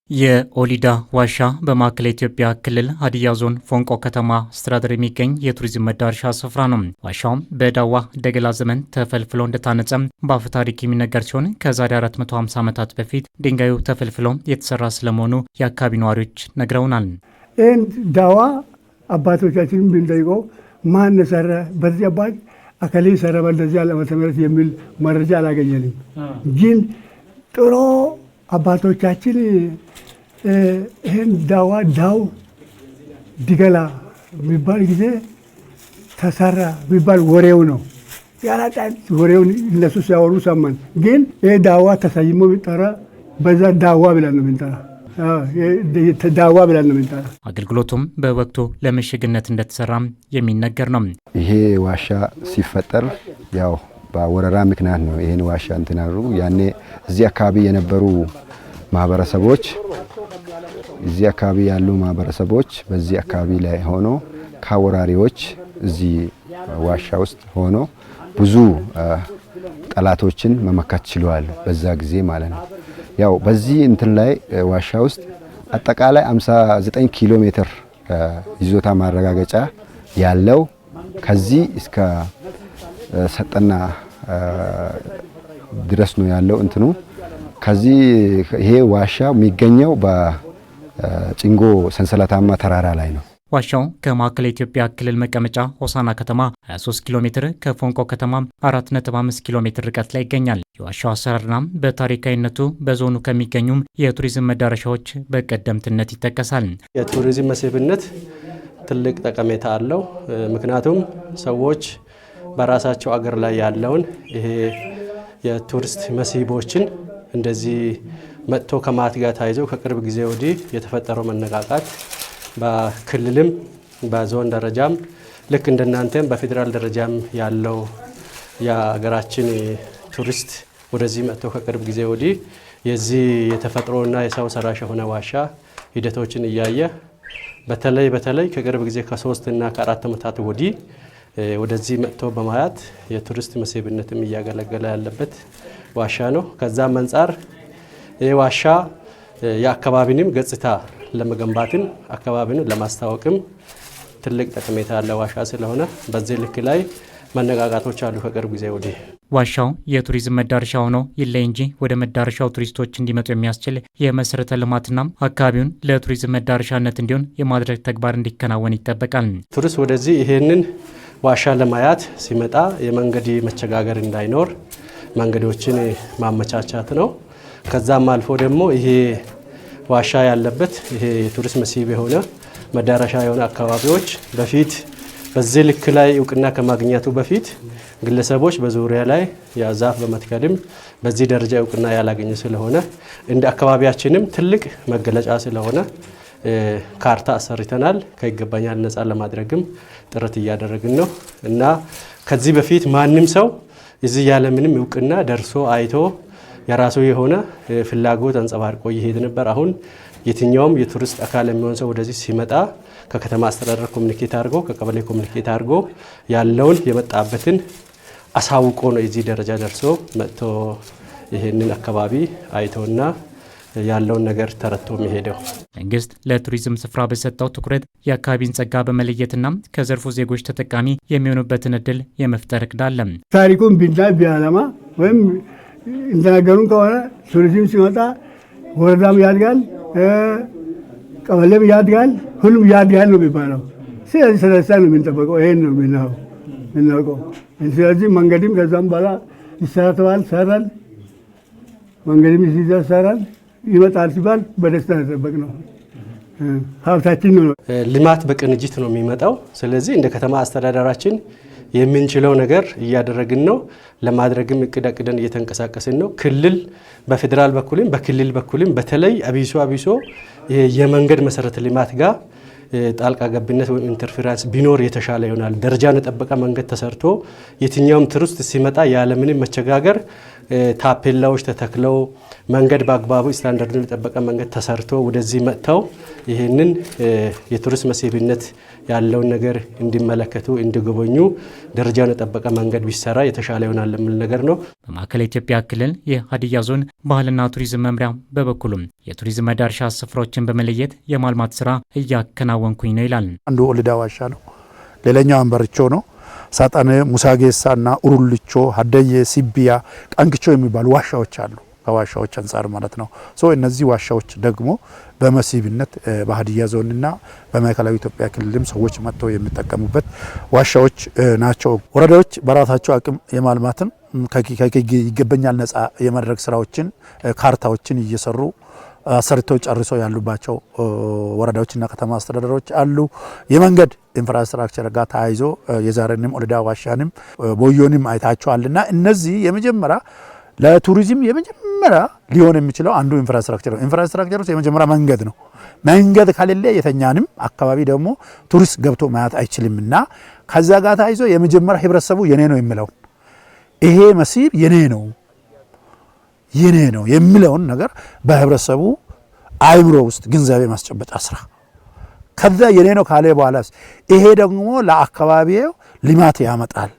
የኦሊዳ ዋሻ በማዕከላዊ ኢትዮጵያ ክልል ሀዲያ ዞን ፎንቆ ከተማ አስተዳደር የሚገኝ የቱሪዝም መዳረሻ ስፍራ ነው። ዋሻውም በዳዋ ደገላ ዘመን ተፈልፍሎ እንደታነጸ በአፈ ታሪክ የሚነገር ሲሆን ከዛሬ 450 ዓመታት በፊት ድንጋዩ ተፈልፍሎ የተሰራ ስለመሆኑ የአካባቢ ነዋሪዎች ነግረውናል። ይህን ዳዋ አባቶቻችንን ብንጠይቀው ማን ሰራ፣ በዚህ አባት አከሌ ሰራ በዚህ ዓመተ ምህረት የሚል መረጃ አላገኘንም። ግን ጥሩ አባቶቻችን ይህን ዳው ዲገላ የሚባል ጊዜ ተሰራ የሚባል ወሬው ነው። ያላጣት ወሬውን እነሱ ሲያወሩ ሰማን። ግን ይህ ዳዋ ተሰይሞ ቢጠራ በዛ ዳዋ ብለን ነው የምንጠራ። ዳዋ ብለን ነው የምንጠራ። አገልግሎቱም በወቅቱ ለምሽግነት እንደተሰራም የሚነገር ነው። ይሄ ዋሻ ሲፈጠር ያው በወረራ ምክንያት ነው ይሄን ዋሻ እንትን አድርጉ። ያኔ እዚህ አካባቢ የነበሩ ማህበረሰቦች እዚህ አካባቢ ያሉ ማህበረሰቦች በዚህ አካባቢ ላይ ሆኖ ከወራሪዎች እዚህ ዋሻ ውስጥ ሆኖ ብዙ ጠላቶችን መመከት ችለዋል በዛ ጊዜ ማለት ነው። ያው በዚህ እንትን ላይ ዋሻ ውስጥ አጠቃላይ 59 ኪሎ ሜትር ይዞታ ማረጋገጫ ያለው ከዚህ እስከ ሰጠና ድረስ ነው ያለው እንትኑ። ከዚህ ይሄ ዋሻ የሚገኘው በጭንጎ ሰንሰለታማ ተራራ ላይ ነው። ዋሻው ከማዕከላዊ ኢትዮጵያ ክልል መቀመጫ ሆሳና ከተማ 23 ኪሎ ሜትር ከፎንቆ ከተማ 4.5 ኪሎ ሜትር ርቀት ላይ ይገኛል። የዋሻው አሰራርና በታሪካዊነቱ በዞኑ ከሚገኙም የቱሪዝም መዳረሻዎች በቀደምትነት ይጠቀሳል። የቱሪዝም መስህብነት ትልቅ ጠቀሜታ አለው። ምክንያቱም ሰዎች በራሳቸው አገር ላይ ያለውን ይሄ የቱሪስት መስህቦችን እንደዚህ መጥቶ ከማት ጋር ታይዘው ከቅርብ ጊዜ ወዲህ የተፈጠረው መነቃቃት በክልልም በዞን ደረጃም ልክ እንደናንተም በፌዴራል ደረጃም ያለው የሀገራችን ቱሪስት ወደዚህ መጥቶ ከቅርብ ጊዜ ወዲህ የዚህ የተፈጥሮና የሰው ሰራሽ የሆነ ዋሻ ሂደቶችን እያየ በተለይ ከቅርብ ጊዜ ከ3 እና ከ4 ዓመታት ወዲህ ወደዚህ መጥቶ በማየት የቱሪስት መስህብነትም እያገለገለ ያለበት ዋሻ ነው። ከዛም አንፃር ይህ ዋሻ የአካባቢንም ገጽታ ለመገንባትም አካባቢን ለማስታወቅም ትልቅ ጠቀሜታ ያለው ዋሻ ስለሆነ በዚህ ልክ ላይ መነቃቃቶች አሉ ከቅርብ ጊዜ ወዲህ። ዋሻው የቱሪዝም መዳረሻ ሆኖ ይለይ እንጂ ወደ መዳረሻው ቱሪስቶች እንዲመጡ የሚያስችል የመሰረተ ልማትና አካባቢውን ለቱሪዝም መዳረሻነት እንዲሆን የማድረግ ተግባር እንዲከናወን ይጠበቃል። ቱሪስት ወደዚህ ይሄንን ዋሻ ለማየት ሲመጣ የመንገድ መቸጋገር እንዳይኖር መንገዶችን ማመቻቻት ነው። ከዛም አልፎ ደግሞ ይሄ ዋሻ ያለበት ይሄ የቱሪስት መስህብ የሆነ መዳረሻ የሆነ አካባቢዎች በፊት በዚህ ልክ ላይ እውቅና ከማግኘቱ በፊት ግለሰቦች በዙሪያ ላይ ዛፍ በመትከልም በዚህ ደረጃ እውቅና ያላገኘ ስለሆነ እንደ አካባቢያችንም ትልቅ መገለጫ ስለሆነ ካርታ አሰርተናል። ከይገባኛል ነፃ ለማድረግም ጥረት እያደረግን ነው እና ከዚህ በፊት ማንም ሰው እዚህ ያለ ምንም እውቅና ደርሶ አይቶ የራሱ የሆነ ፍላጎት አንጸባርቆ ይሄድ ነበር። አሁን የትኛውም የቱሪስት አካል የሚሆን ሰው ወደዚህ ሲመጣ ከከተማ አስተዳደር ኮሚኒኬት አድርጎ ከቀበሌ ኮሚኒኬት አድርጎ ያለውን የመጣበትን አሳውቆ ነው እዚህ ደረጃ ደርሶ መጥቶ ይሄንን አካባቢ አይቶና ያለውን ነገር ተረድቶ የሚሄደው። መንግስት ለቱሪዝም ስፍራ በሰጠው ትኩረት የአካባቢን ጸጋ በመለየትና ከዘርፉ ዜጎች ተጠቃሚ የሚሆኑበትን እድል የመፍጠር እቅድ አለ። ታሪኩን ቢያለማ ወይም እንደነገሩን ከሆነ ቱሪዝም ሲመጣ ወረዳም ያድጋል፣ ቀበሌም ያድጋል፣ ሁሉም ያድጋል ነው የሚባለው። ስለዚህ ስለሳ ነው የምንጠበቀው። ይሄን ነው የምናውቀው። ስለዚህ መንገድም ከዛም በኋላ ይሰራተዋል፣ ሰራል። መንገድም ይሰራል፣ ይመጣል ሲባል በደስታ ተጠበቅ ነው። ሀብታችን ነው። ልማት በቅንጅት ነው የሚመጣው። ስለዚህ እንደ ከተማ አስተዳደራችን የምንችለው ነገር እያደረግን ነው። ለማድረግም እቅድ አቅደን እየተንቀሳቀስን ነው። ክልል በፌዴራል በኩልም በክልል በኩልም በተለይ አቢሶ የመንገድ መሰረተ ልማት ጋር ጣልቃ ገብነት ወይም ኢንተርፌራንስ ቢኖር የተሻለ ይሆናል። ደረጃን የጠበቀ መንገድ ተሰርቶ የትኛውም ቱሪስት ሲመጣ ያለምንም መቸጋገር ታፔላዎች ተተክለው መንገድ በአግባቡ ስታንዳርዱን የጠበቀ መንገድ ተሰርቶ ወደዚህ መጥተው ይህንን የቱሪስት መስህብነት ያለውን ነገር እንዲመለከቱ እንዲጎበኙ ደረጃውን የጠበቀ መንገድ ቢሰራ የተሻለ ይሆናል የሚል ነገር ነው። በማዕከላዊ ኢትዮጵያ ክልል የሀዲያ ዞን ባህልና ቱሪዝም መምሪያ በበኩሉም የቱሪዝም መዳረሻ ስፍራዎችን በመለየት የማልማት ስራ እያከናወንኩኝ ነው ይላል። አንዱ ኦልዳ ዋሻ ነው፣ ሌላኛው አንበርቾ ነው። ሳጣነ፣ ሙሳጌሳና ኡሩልቾ፣ ሀደየ፣ ሲቢያ፣ ቀንክቾ የሚባሉ ዋሻዎች አሉ። ከዋሻዎች አንጻር ማለት ነው። እነዚህ ዋሻዎች ደግሞ በመስህብነት በሀዲያ ዞንና በማዕከላዊ ኢትዮጵያ ክልልም ሰዎች መጥተው የሚጠቀሙበት ዋሻዎች ናቸው። ወረዳዎች በራሳቸው አቅም የማልማትም ይገባኛል ነፃ የማድረግ ስራዎችን ካርታዎችን እየሰሩ ሰርተው ጨርሰው ያሉባቸው ወረዳዎችና ከተማ አስተዳደሮች አሉ። የመንገድ ኢንፍራስትራክቸር ጋር ተያይዞ የዛሬንም ኦልዳ ዋሻንም ቦዮንም አይታቸዋልና እነዚህ የመጀመሪያ ለቱሪዝም የመጀመሪያ ሊሆን የሚችለው አንዱ ኢንፍራስትራክቸር ነው። ኢንፍራስትራክቸር ውስጥ የመጀመሪያ መንገድ ነው። መንገድ ከሌለ የተኛንም አካባቢ ደግሞ ቱሪስት ገብቶ ማየት አይችልምና ከዛ ጋር ተያይዞ የመጀመሪያ ህብረተሰቡ የኔ ነው የሚለው ይሄ መስህብ የኔ ነው የሚለውን ነገር በህብረተሰቡ አይምሮ ውስጥ ግንዛቤ ማስጨበጫ ስራ ከዛ የኔ ነው ካለ በኋላ ይሄ ደግሞ ለአካባቢው ልማት ያመጣል